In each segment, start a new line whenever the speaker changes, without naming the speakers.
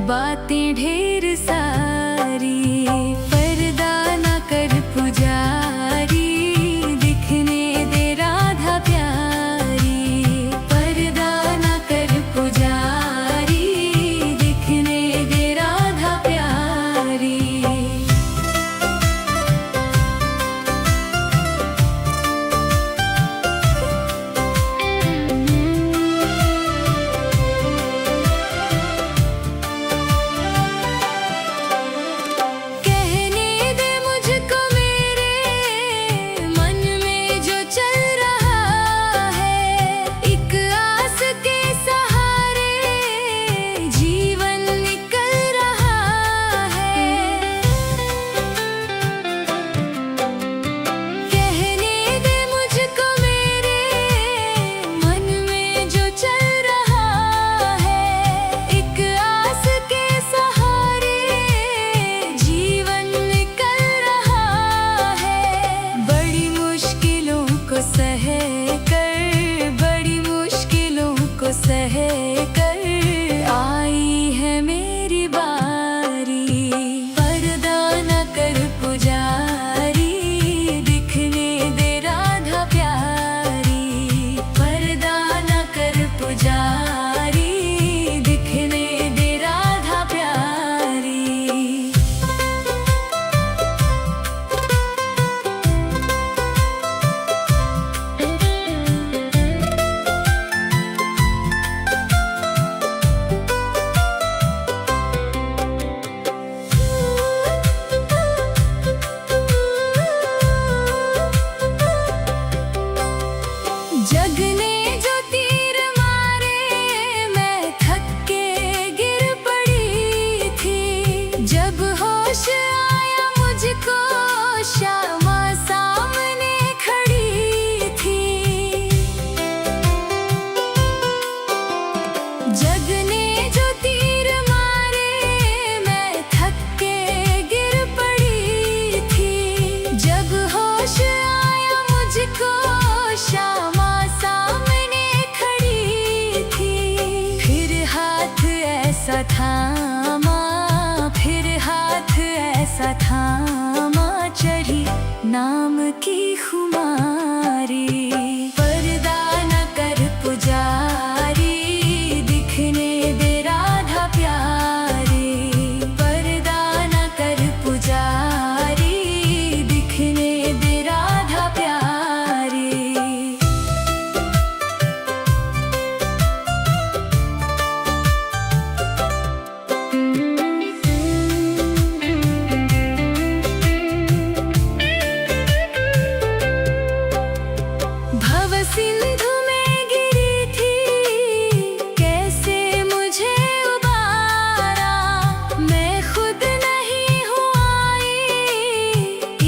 बातें ढेर सारी, पर्दा ना कर पुजारी, दिखने दे राधा प्यारी। पर्दा ना कर पुजारी, दिखने दे राधा प्यारी। सह कर आई है मेरी बारी। पर्दा न कर पुजारी, दिखने दे राधा प्यारी। पर्दा न कर पुजारी, दिखने दे राधा प्यारी। जग ने जो तीर मारे, मैं थक के गिर पड़ी थी। जब होश आया मुझको, श्यामा सामने खड़ी थी। जग ने जो तीर मारे, मैं थक के गिर पड़ी थी। जब होश आया मुझको, श्यामा ऐसा थामा, फिर हाथ ऐसा थामा, चढ़ी नाम की खुमारी। पर्दा न कर पुजारी, दिखने दे राधा प्यारी। पर्दा न कर पुजारी, दिखने दे राधा प्यारी। सिंधु में गिरी थी, कैसे मुझे उबारा। मैं खुद नहीं हूँ आई,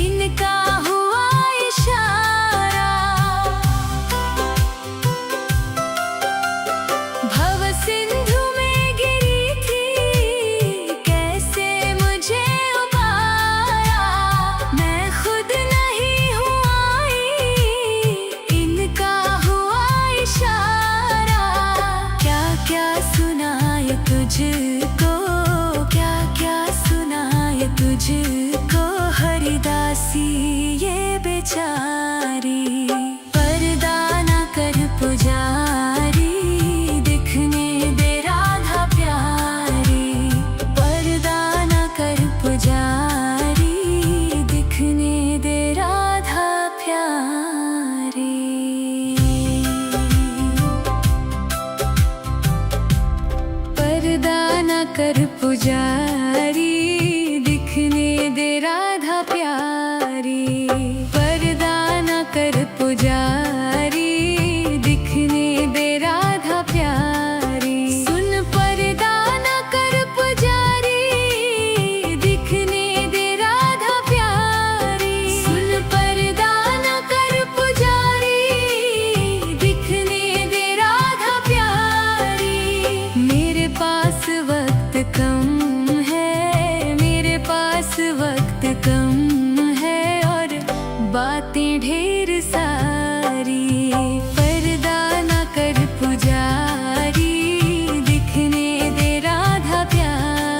इनका हुआ इशारा। भव सिंधु में गिरी थी, कैसे मुझे उबारा। मैं खुद नहीं हूँ आई, इनका इशारा। क्या क्या सुनाए तुझको, क्या क्या सुनाए तुझको, हरिदासी ये बेचारी। पर्दा न कर पुजारी, दिखने दे राधा प्यारी। पर्दा न कर पुजारी, दिखने दे राधा प्यारी। पर्दा न कर पुजारी, दिखने दे राधा प्यारी। पर्दा न कर पुजारी, दिखने दे राधा प्यारी। सुन पर्दा न कर पुजारी, दिखने दे राधा प्यारी। सुन पर्दा न कर पुजारी, दिखने दे राधा प्यारी। मेरे पास वक्त कम है, मेरे पास वक्त कम है, और बातें ढेर सारी। पर्दा न कर पुजारी, दिखने दे राधा प्यारी।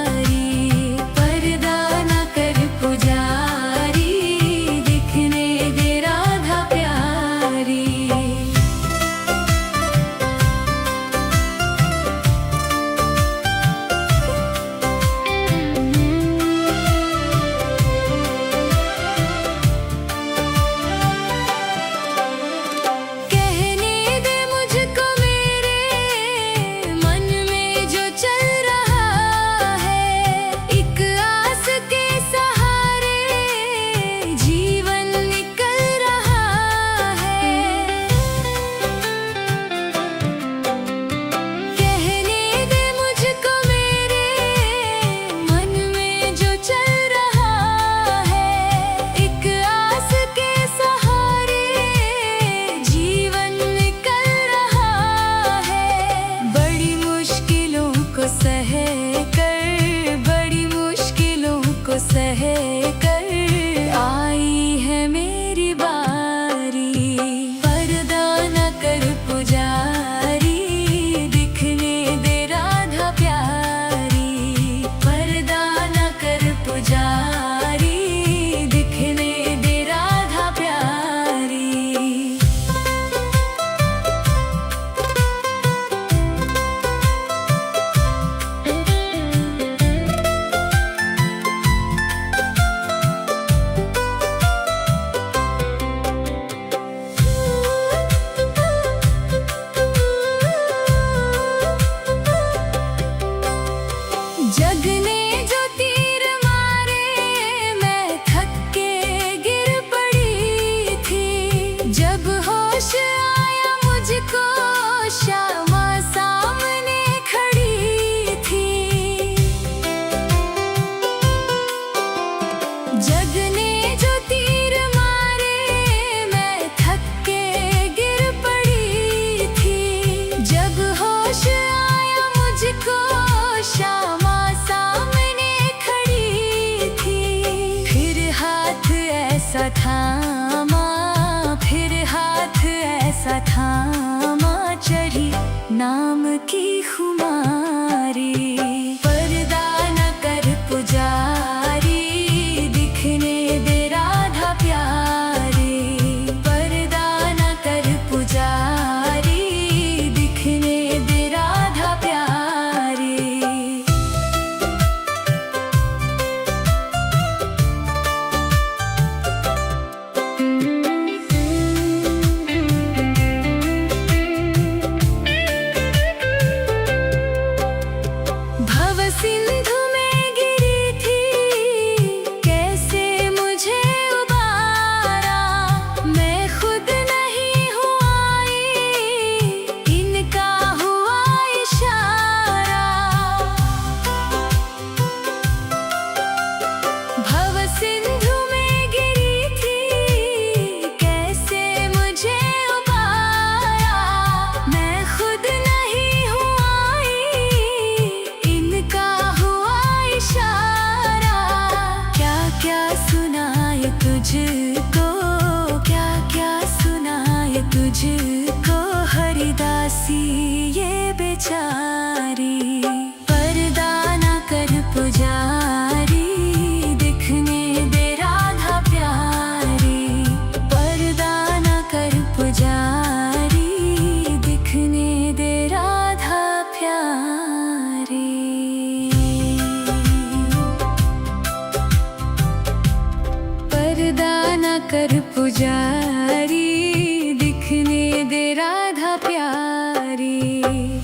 पुजारी, दिखने दे राधा प्यारी।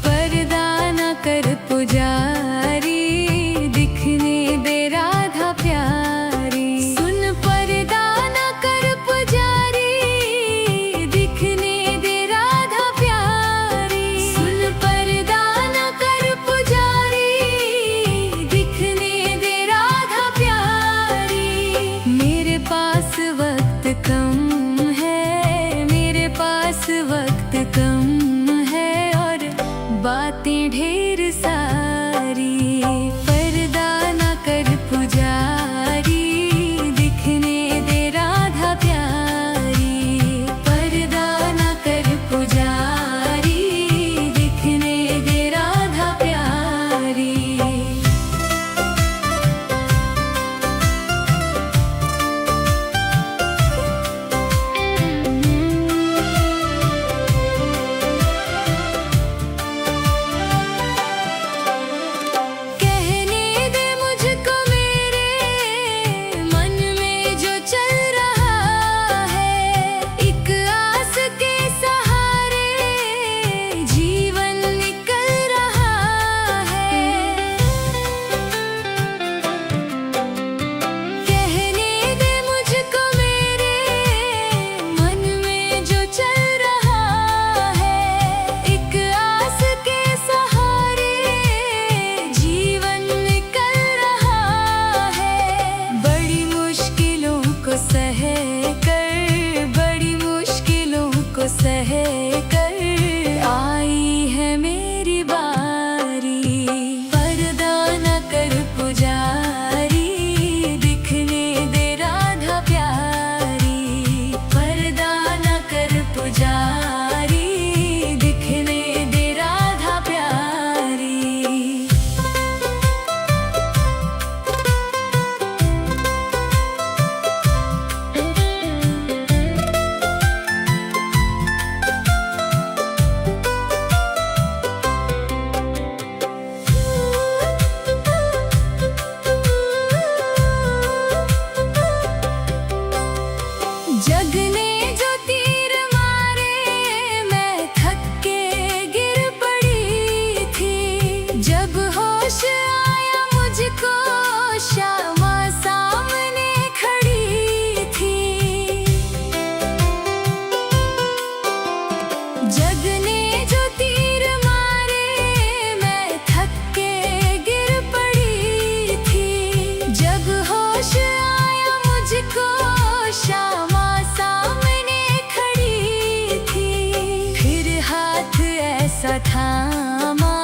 पर्दा न कर पुजारी, दिखने दे राधा प्यारी। सुन पर्दा न कर पुजारी, दिखने दे राधा प्यारी। सुन पर्दा न कर पुजारी, दिखने दे राधा प्यारी। मेरे पास वक्त कम है, मेरे पास वक्त कम है, और बातें ढेर सारी। पर्दा न कर पुजारी, दिखने दे राधा प्यारी। पर्दा न कर पुजारी, दिखने दे राधा प्यारी। कहने दे मुझको मेरे मन में जो चल रहा है, एक आस के सहारे जीवन निकल रहा है। कहने दे मुझको मेरे मन में जो चल रहा है, एक आस के सहारे जीवन निकल रहा है। बड़ी मुश्किलों को सह कर, बड़ी मुश्किलों को सह कर आई है मेरी बारी। पर्दा न कर पुजारी, दिखने दे राधा प्यारी। पर्दा न कर पुजारी, दिखने दे राधा प्यारी। जग ने जो तीर मारे, मैं थक के गिर पड़ी थी। जब होश आया मुझको, श्यामा सामने खड़ी थी। जग ने जो तीर मारे, मैं थक के गिर पड़ी थी। जब होश आया मुझको, श्यामा सामने खड़ी थी। फिर हाथ ऐसा थामा,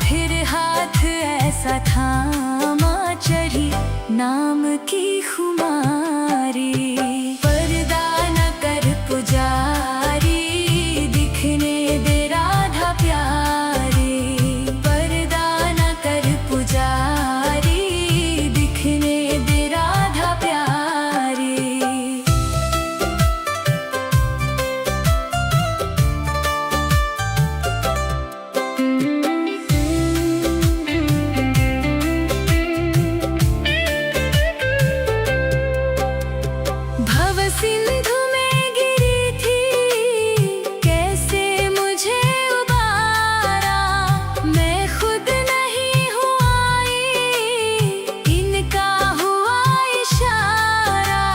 फिर हाथ ऐसा थामा, चढ़ी नाम की खुमारी। पर्दा न कर पुजारी, दिखने दे राधा प्यारी। पर्दा न कर पुजारी, दिखने दे राधा प्यारी। भव सिंधु में गिरी थी, कैसे मुझे उबारा। मैं खुद नहीं हूँ आई, इनका हुआ इशारा।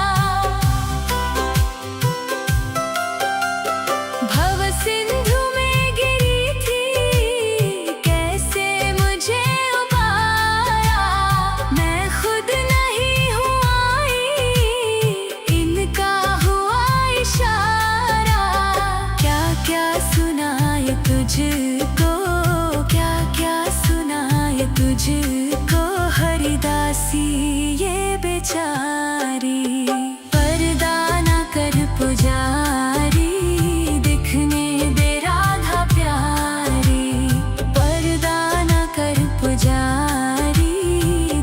भव सिंधु में गिरी थी, कैसे मुझे उबारा। मैं खुद नहीं हूँ आई, इनका हुआ इशारा। क्या क्या सुनाए तुझको, क्या क्या सुनाए तुझको, हरिदासी ये बेचारी। पर्दा न कर पुजारी, दिखने दे राधा प्यारी। पर्दा न कर पुजारी,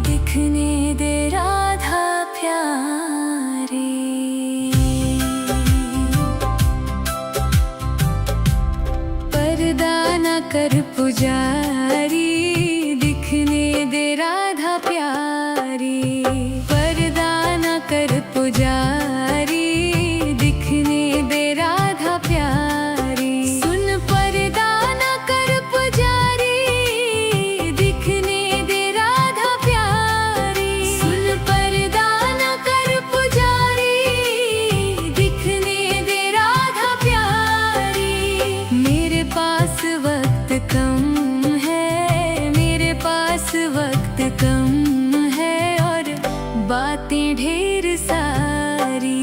दिखने दे राधा प्यारी। पर्दा न कर पुजारी, दिखने दे राधा प्यारी। पर्दा न कर पुजारी, दिखने कम है और बातें ढेर सारी।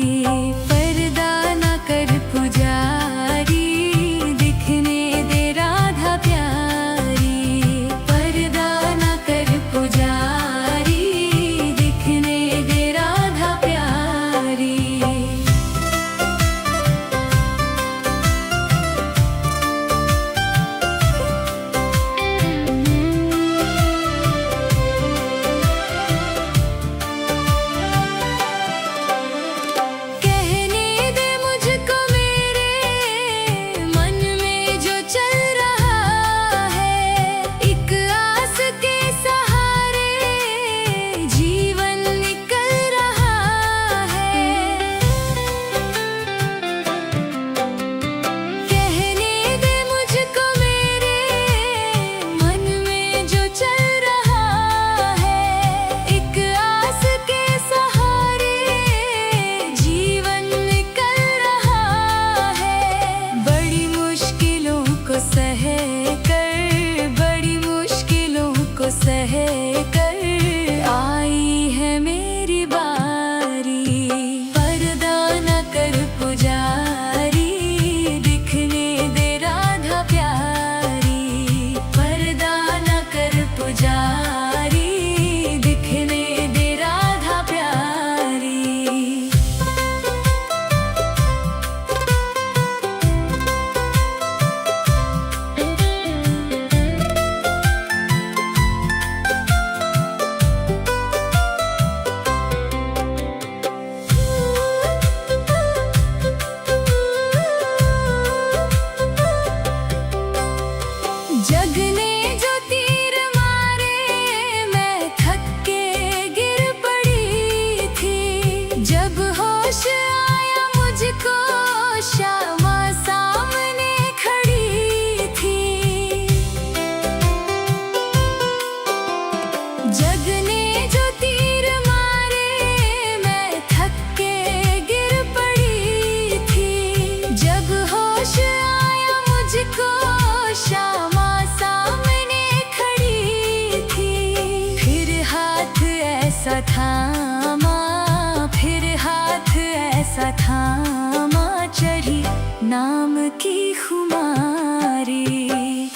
पर्दा ना कर पुजारी, दिखने दे राधा प्यारी। पर्दा ना कर पुजारी, दिखने दे राधा प्यारी। सह कर आई है मेरी बारी। पर्दा न कर पुजारी, दिखने दे राधा प्यारी। पर्दा न कर पुजारी, दिखने दे राधा प्यारी। जग ने जो तीर मारे, मैं थक के गिर पड़ी थी। जब होश आया मुझको, श्यामा सामने खड़ी थी। जग ने जो तीर मारे, मैं थक के गिर पड़ी थी। जब होश आया मुझको, श्यामा ऐसा थामा, फिर हाथ ऐसा थामा, चढ़ी नाम की खुमारी।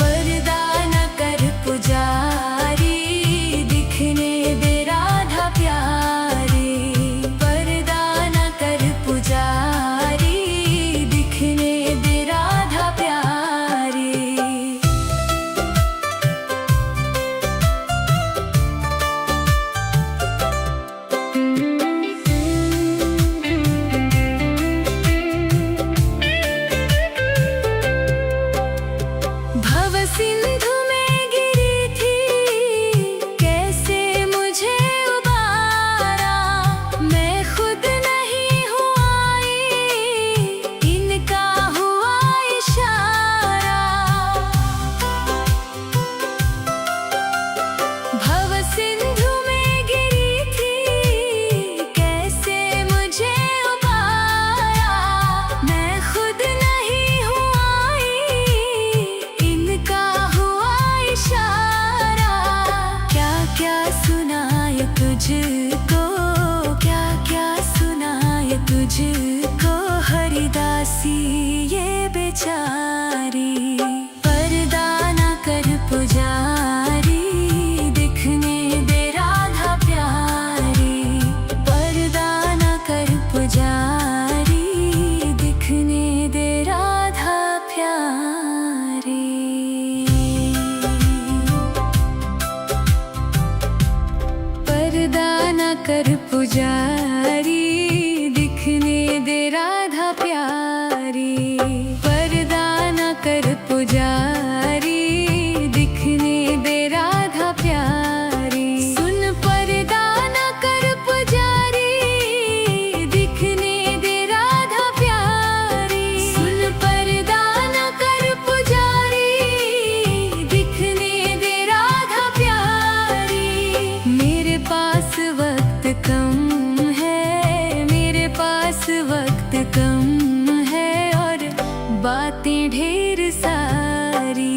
पर्दा न कर पुजारी, दिखने दे राधा प्यारी। पर्दा न कर पुजारी, दिखने दे राधा प्यारी। सिंधु में गिरी थी, कैसे मुझे उबारा। मैं खुद नहीं हूँ आई, इनका हुआ इशारा। भव सिंधु में गिरी थी, कैसे मुझे उबारा। मैं खुद नहीं हूँ आई, इनका इशारा। क्या क्या सुनाए तुझको, क्या क्या सुनाए तुझको, हरिदासी ये बेचारी। पर्दा न कर पुजारी, दिखने दे राधा प्यारी। पर्दा न कर पुजारी, दिखने दे राधा प्यारी। पर्दा न कर पुजारी, दिखने दे राधा प्यारी। पर्दा न कर पुजारी, दिखने दे राधा प्यारी। सुन पर्दा न कर पुजारी, दिखने दे राधा प्यारी। सुन पर्दा न कर पुजारी, दिखने दे राधा प्यारी। मेरे पास वक्त कम है, मेरे पास वक्त कम है और बातें ढेर सारी।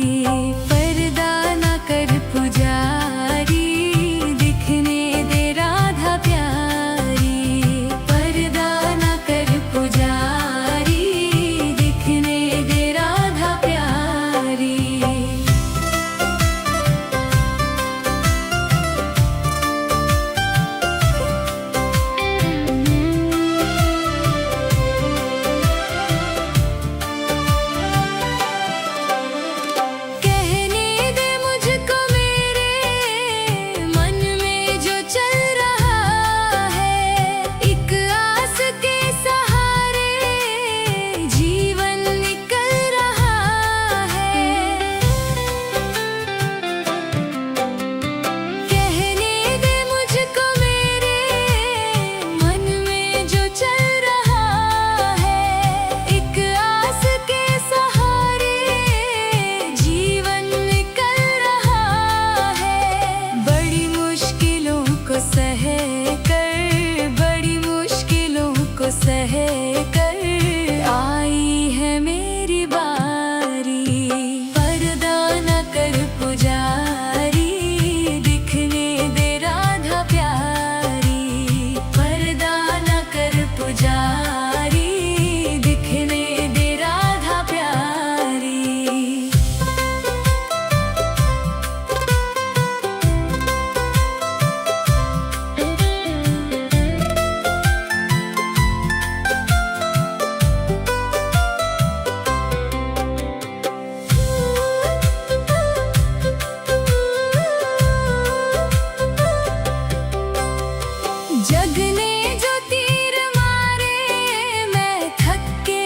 पर्दा न कर पुजारी, दिखने जग ने जो तीर मारे मैं थक के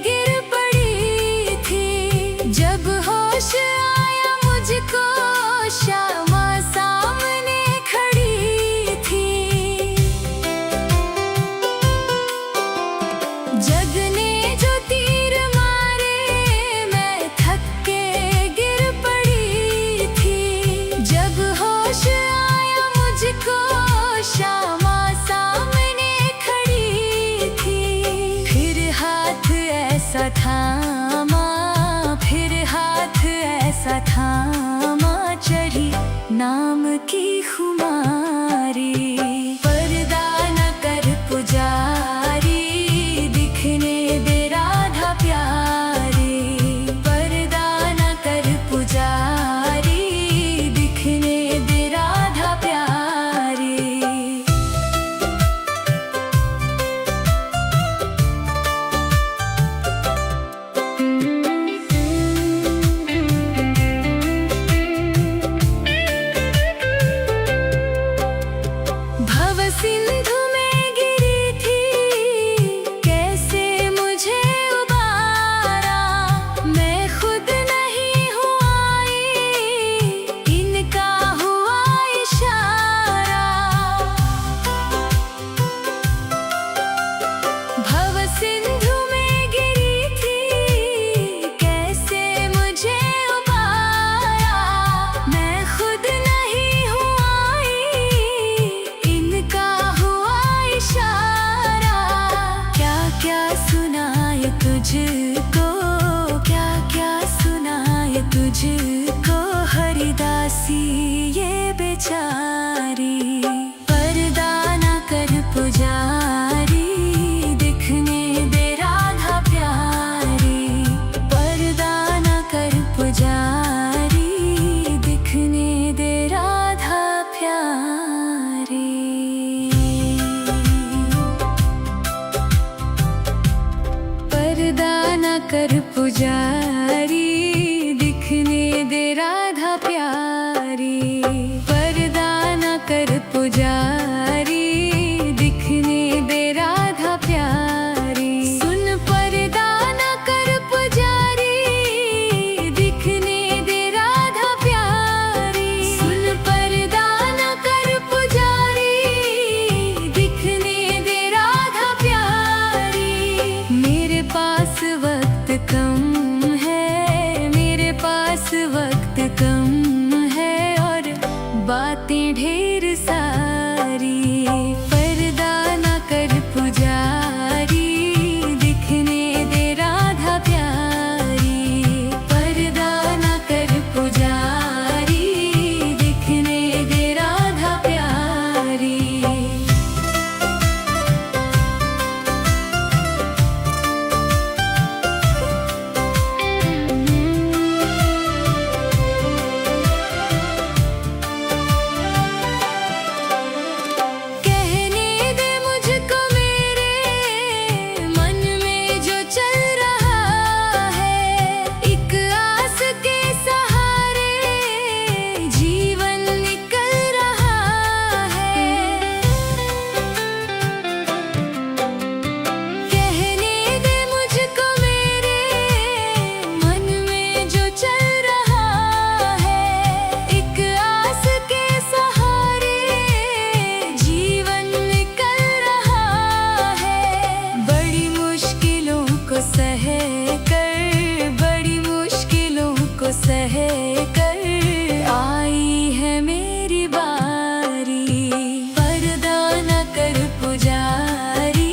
गिर पड़ी थी। जब होश आया मुझको श्यामा सामने खड़ी थी। जग ने जो तीर मारे मैं थक के गिर पड़ी थी। जब होश आया मुझको श्यामा सामने खड़ी थी। फिर हाथ ऐसा थामा, फिर हाथ ऐसा थामा, चढ़ी नाम की खुमारी। पर्दा न कर पुजारी, दिखने दे राधा प्यारी। पर्दा न कर पुजारी, दिखने दे राधा प्यारी। भव सिंधु में गिरी थी, कैसे मुझे उबारा। मैं खुद नहीं हूँ आई, इनका हुआ इशारा। भव सिंधु में गिरी थी, कैसे मुझे उबारा। मैं खुद नहीं हूँ आई, इनका हुआ इशारा। क्या क्या सुनाए तुझको, क्या क्या सुनाए तुझको, हरिदासी ये बेचारी। पर्दा न कर पुजारी, दिखने दे राधा प्यारी। पर्दा न कर पुजारी, दिखने दे राधा प्यारी। पर्दा न कर पुजारी, दिखने दे राधा प्यारी। पर्दा न कर पुजारी, दिखने दे राधा प्यारी। सुन पर्दा न कर पुजारी, दिखने दे राधा प्यारी। सुन पर्दा न कर पुजारी, दिखने दे राधा प्यारी। मेरे पास वक्त कम है, मेरे पास वक्त कम है, और बातें ढेर सारी। पर्दा न कर पुजारी, दिखने दे राधा प्यारी। पर्दा न कर पुजारी, दिखने दे राधा प्यारी। कहने दे मुझको मेरे मन में जो चल रहा है। एक आस के सहारे जीवन निकल रहा है। कहने दे मुझको मेरे मन में जो चल रहा है। एक आस के सहारे जीवन निकल रहा है। बड़ी मुश्किलों को सह कर, बड़ी मुश्किलों को सह कर, आई है मेरी बारी। पर्दा न कर पुजारी,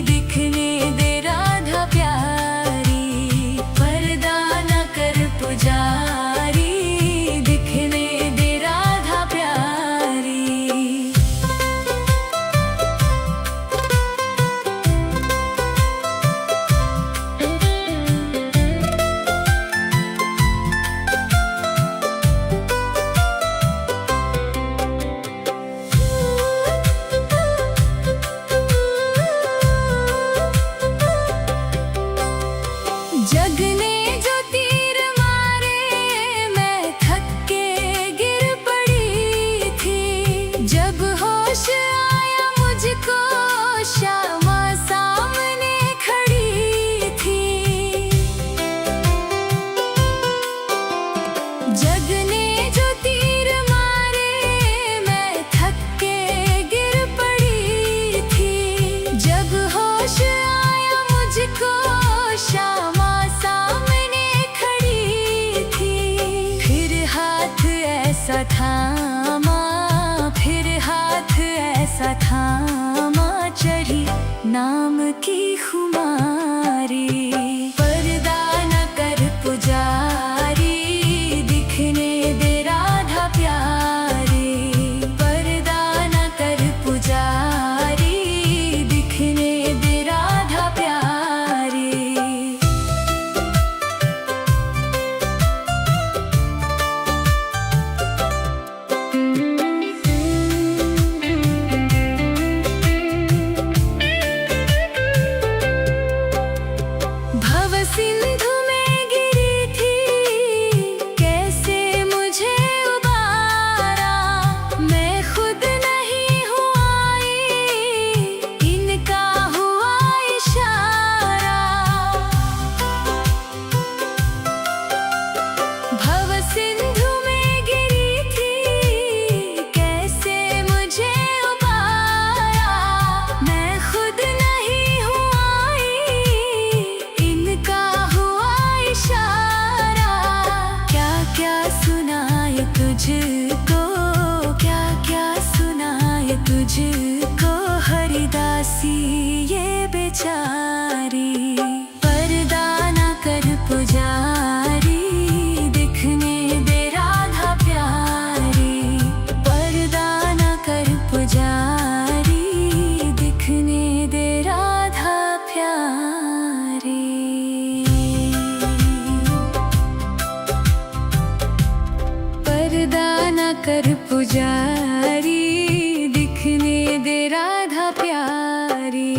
दिखने दे राधा प्यारी। पर्दा न कर पुजारी, दिखने दे राधा प्यारी। होश आया ऐसा थामा चढ़ी नाम की खुमारी। पर्दा न कर पुजारी, दिखने दे राधा प्यारी। पर्दा न कर पुजारी, दिखने दे राधा प्यारी। भव सिंधु में गिरी थी, कैसे मुझे उबारा। मैं खुद नहीं हूँ आई, इनका हुआ इशारा। भव सिंधु में गिरी थी, कैसे मुझे उबारा। मैं खुद नहीं हूँ आई, इनका हुआ इशारा। क्या क्या सुनाए तुझको, क्या क्या सुनाए तुझको, हरिदासी ये बेचारी। पर्दा न कर पुजारी, दिखने दे राधा प्यारी। पर्दा न कर पुजारी, दिखने दे राधा प्यारी। पर्दा न कर पुजारी, दिखने दे राधा प्यारी।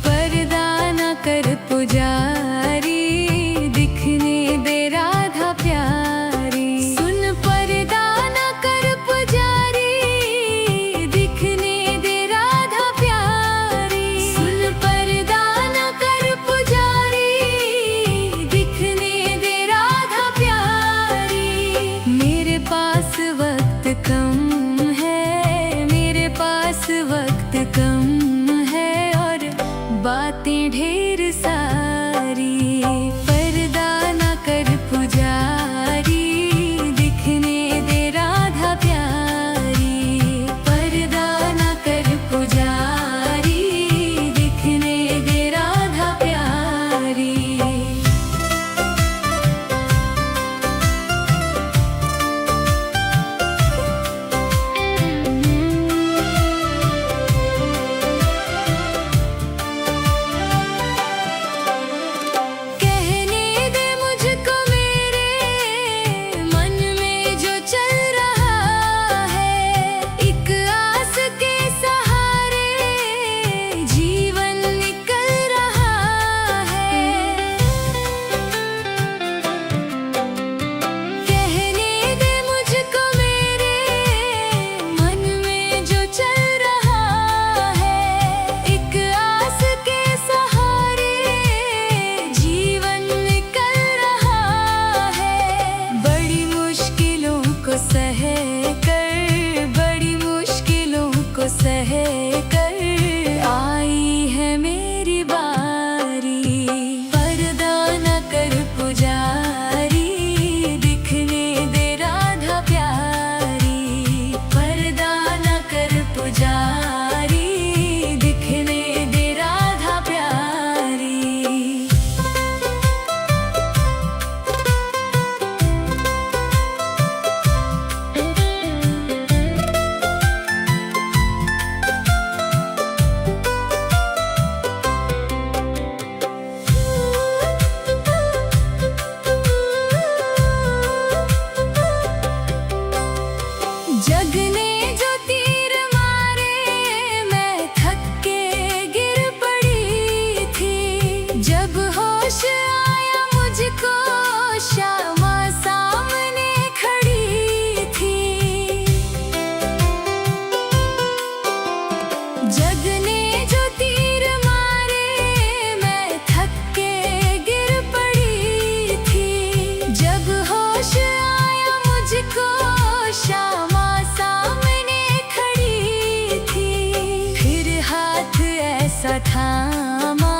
पर्दा न कर पुजारी, दिखने दे राधा प्यारी। सुन पर्दा न कर पुजारी, दिखने दे राधा प्यारी। सुन पर्दा न कर पुजारी, दिखने दे राधा प्यारी। मेरे पास वक्त कम है, मेरे पास वक्त कम है, और बातें ढेर सारी। पर्दा न कर पुजारी, दिखने दे राधा प्यारी। पर्दा न कर पुजारी, दिखने दे राधा प्यारी। कहने दे मुझको मेरे मन में जो चल रहा है। एक आस के सहारे जीवन निकल रहा है। कहने दे मुझको मेरे मन में जो चल रहा है। एक आस के सहारे जीवन निकल रहा है। बड़ी मुश्किलों को सह कर, बड़ी मुश्किलों को सह कर आई है मेरी बारी। पर्दा न कर पुजारी, दिखने दे राधा प्यारी। पर्दा न कर पुजारी, दिखने दे राधा प्यारी। जग ने जो तीर मारे, मैं थक के गिर पड़ी थी। जब होश आया मुझको, श्यामा सामने खड़ी थी। जग ने जो तीर मारे, मैं थक के गिर पड़ी थी। जब होश आया मुझको, श्यामा सामने खड़ी थी। फिर हाथ ऐसा थामा,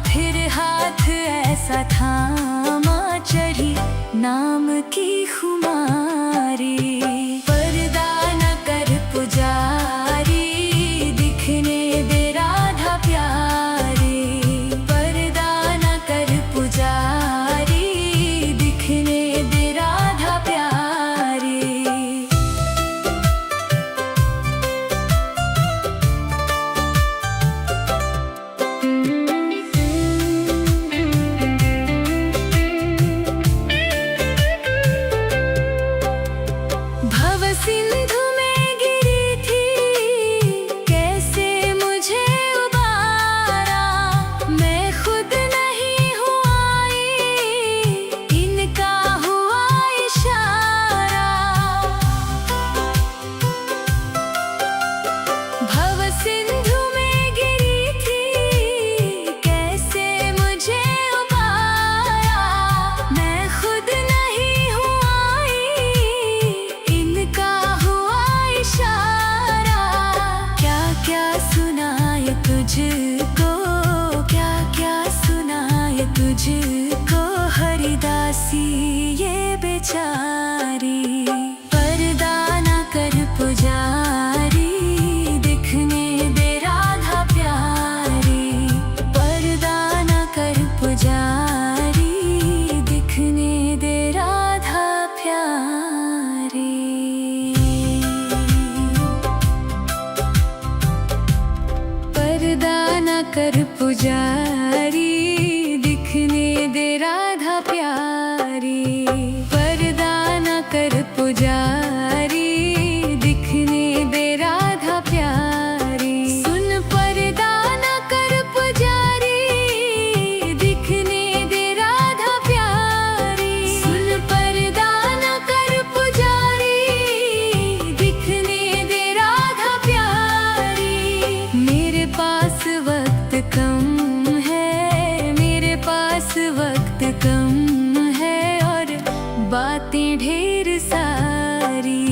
फिर हाथ ऐसा थामा चढ़ी नाम की खुमारी। पर्दा न कर पुजारी, सिंधु में गिरी थी, कैसे मुझे उबारा। मैं खुद नहीं हूँ आई, इनका हुआ इशारा। क्या क्या सुनाए तुझको, क्या क्या सुनाए तुझको, हरिदासी ये बेचारी। पर्दा ना कर पुजारी, दिखने दे राधा प्यारी। पर्दा ना कर पुजारी, दिखने दे राधा प्यारी। पर्दा ना कर पुजारी, दिखने दे राधा प्यारी। पर्दा ना कर पुजारी, दिखने दे राधा प्यारी। सुन पर्दा ना कर पुजारी, दिखने दे राधा प्यारी। सुन पर्दा ना कर पुजारी, दिखने दे राधा प्यारी। मेरे पास वक्त कम है, मेरे पास वक्त कम है, और बातें ढेर सारी।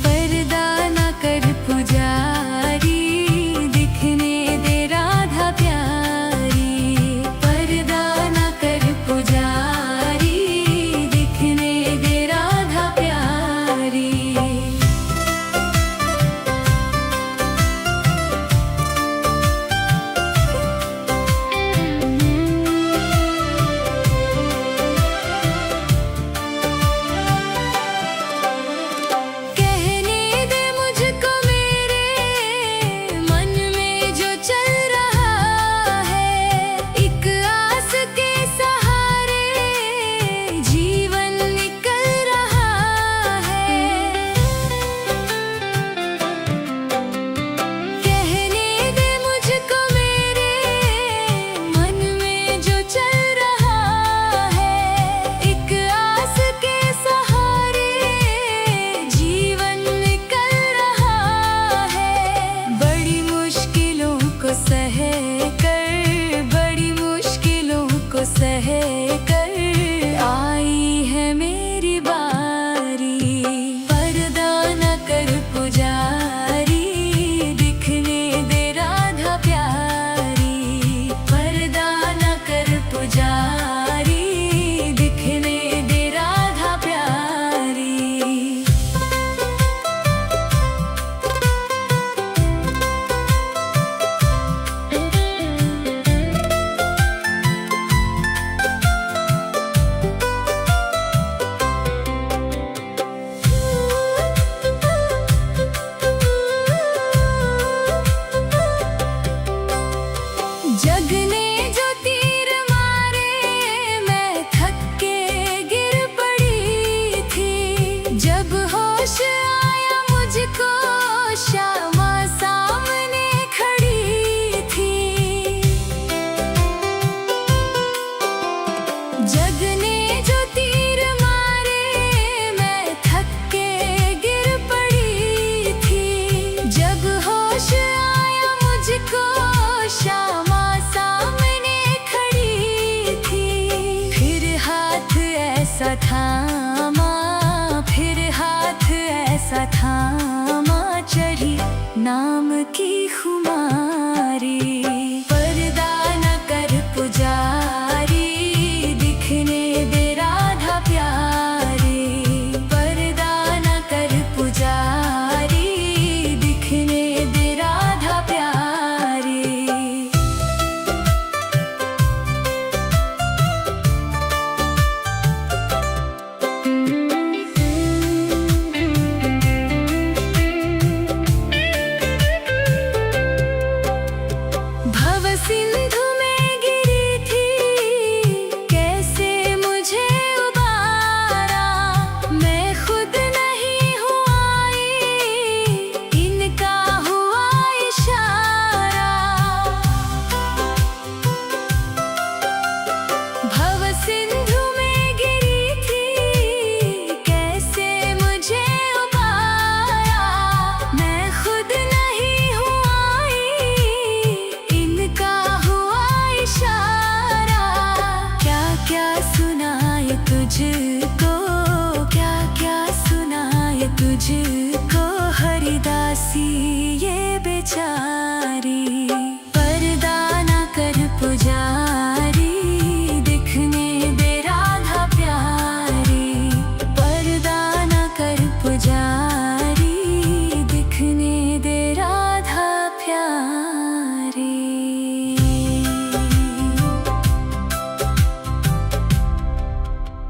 पर्दा ना कर पुजारी, दिखने दे राधा प्यारी। पर्दा ना कर पुजारी, दिखने दे राधा प्यारी। कहने दे मुझको मेरे मन में जो चल रहा है, एक आस के सहारे जीवन निकल रहा है। कहने दे मुझको मेरे मन में जो चल रहा है, एक आस के सहारे जीवन निकल रहा है। बड़ी मुश्किलों को सह कर, बड़ी मुश्किलों को सह कर आई है मेरी बारी। पर्दा न कर पुजारी, दिखने दे राधा प्यारी। पर्दा न कर पुजारी, दिखने दे राधा प्यारी। जग ने जो तीर मारे, मैं थक के गिर पड़ी थी। जब होश आया मुझको, श्यामा सामने खड़ी थी। जग ने जो तीर मारे, मैं थक के गिर पड़ी थी। जब होश आया मुझको, श्यामा सामने खड़ी थी। फिर हाथ ऐसा थामा, फिर हाथ ऐसा थामा, चढ़ी नाम की खुमारी। पर्दा न कर पुजारी, दिखने दे राधा प्यारी। पर्दा न कर पुजारी, दिखने दे राधा प्यारी। चाह